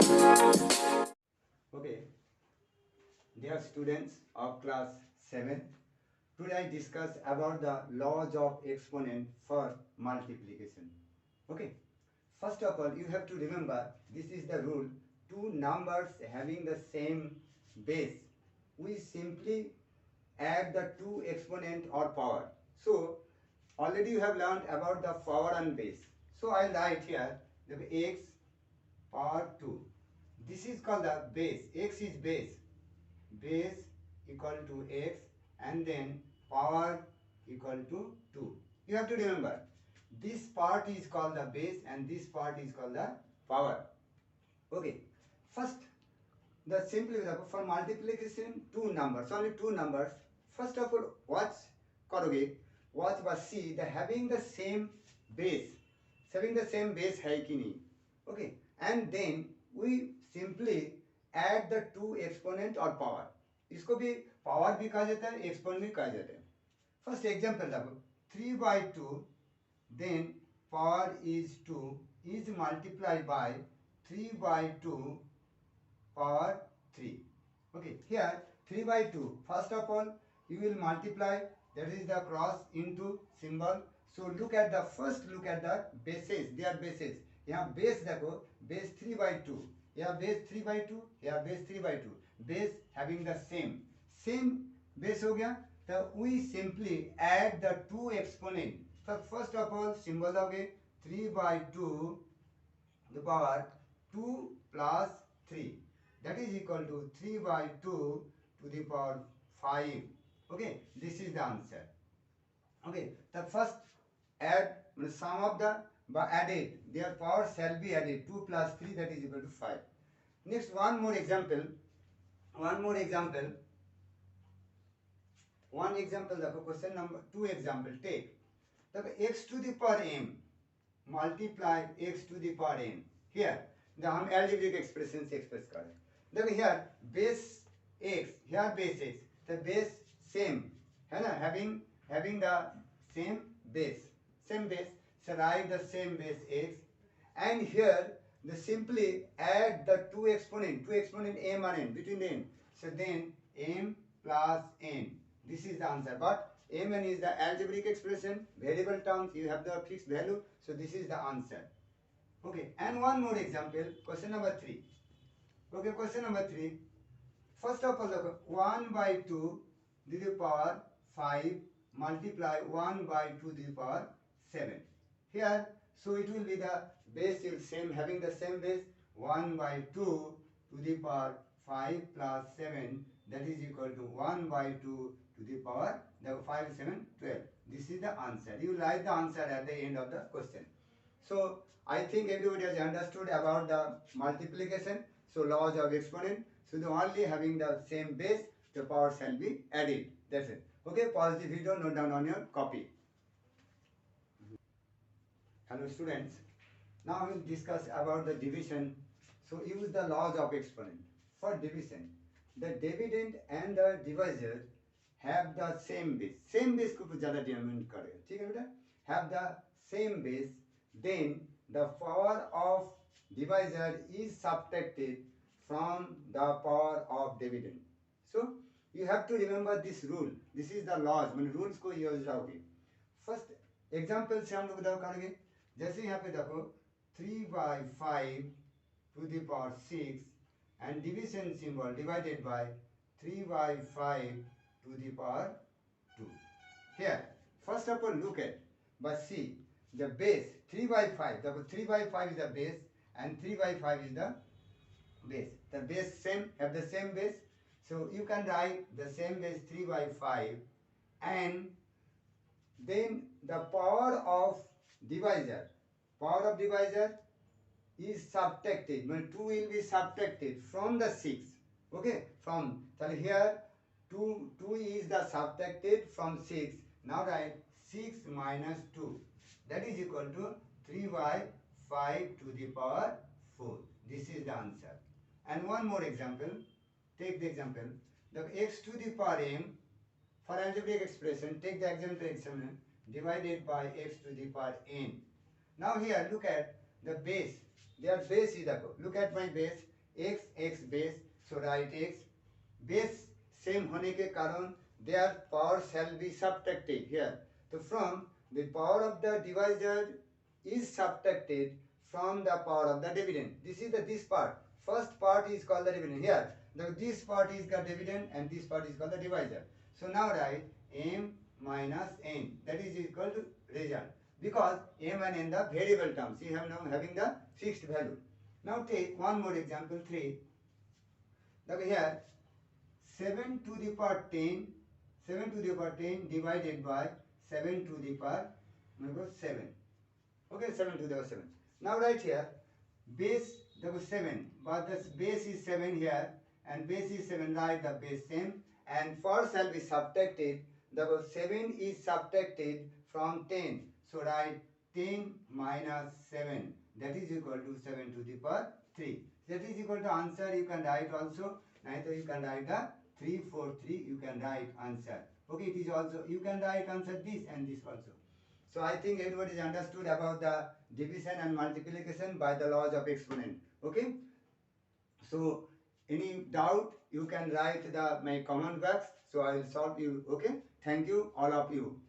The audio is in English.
Okay, dear students of class 7, today I discuss about the laws of exponent for multiplication. Okay, first of all, you have to remember this is the rule. Two numbers having the same base, we simply add the two exponent or power. So, already you have learned about the power and base. So, I write here the x power 2. This is called the base. X is base equal to x, and then power equal to 2. You have to remember this part is called the base and this part is called the power. Okay, first the simply for multiplication two numbers, only two numbers. First of all, watch watch but see the having the same base, है कि नहीं. Okay, and then we simply add the two exponent or power. इसको भी power भी कहा जाता है, exponent भी कहा जाता है. First example देखो 3/2, then power is 2 is multiplied by 3/2 power 3. Okay, here 3/2. First of all, you will multiply, that is the cross into symbol. So look at the look at the bases, their bases. यहाँ base देखो, base 3/2. यहाँ base 3/2, यहाँ base 3/2. Base having the same base हो गया. So we simply add the two exponent. So first of all, symbol दोगे 3/2 the power 2 plus 3, that is equal to 3/2 to the power 5. Okay, this is the answer. Okay, the first add sum of the added, their power shall be added. 2 plus 3, that is equal to 5. Next, one more example, the question number 2 example. Take the x to the power m multiply x to the power n. Here the हम algebraic expression से express कर रहे हैं. देखो here base x, here base x, the base same है ना, having the same base, so write the same base x, and here the simply add the two exponent m and n, between the n, so then m plus n, this is the answer. But mn is the algebraic expression, variable terms, you have the fixed value, so this is the answer. Okay, and one more example, question number 3. Okay, question number 3. First of all, 1/2 to the power 5 multiply 1/2 to the power 7. Here, so it will be the base is same, having the same base, 1/2 to the power 5 plus 7, that is equal to 1/2 to the power the 5 7 12. This is the answer. You write the answer at the end of the question. So I think everybody has understood about the multiplication. So laws of exponent. So the only having the same base, the power shall be added. That's it. Okay, pause the video, note down on your copy. Hello students. Now we will discuss about the division. So use the laws of exponent. For division, the dividend and the divisor have the same base. Same base को ज़्यादा denominate करेगा. ठीक है बेटा? Have the same base, then the power of divisor is subtracted from the power of dividend. So you have to remember this rule. This is the laws. मैंने rules को use करोगे. First example से हम लोग देखो करेंगे. जैसे यहाँ पे देखो 3/5 to the power 6 and division symbol divided by 3/5 to the power 2. Here, first of all, look at, but see, the base 3/5, the 3/5 is the base and 3/5 is the base. The base same, have the same base. So you can write the same base 3/5, and then the power of divisor is subtracted, mean 2 will be subtracted from the 6. Okay, from, so here 2 is the subtracted from 6. Now write 6 minus 2, that is equal to 3/5 to the power 4. This is the answer. And one more example, take the example, the x to the power m, for algebraic expression, take the example divided by x to the power n. Now here look at the base, their base is, look at my base, x base, so write x base same होने के कारण their power shall be subtracted here. So from the power of the divisor is subtracted from the power of the dividend. This is this part. First part is called the dividend. Here, this part is the dividend and this part is called the divisor. So now write m minus n. That is equal to result. Because m and n the variable terms. You have now having the fixed value. Now take one more example 3. Now here 7 to the power 10, 7 to the power 10 divided by 7 to the power 7. Okay, 7 to the power 7. Now right here, base there was 7, but the base is 7 here, and base is 7, write the base same, and 4 shall be subtracted. The 7 is subtracted from 10. So write 10 minus 7. That is equal to 7 to the power 3. That is equal to answer. You can write also. Neither you can write the 3, 4, 3. You can write answer. Okay, it is also, you can write answer this and this also. So I think everybody is understood about the division and multiplication by the laws of exponent. Okay. So any doubt you can write my comment box. So I will solve you. Okay. Thank you all of you.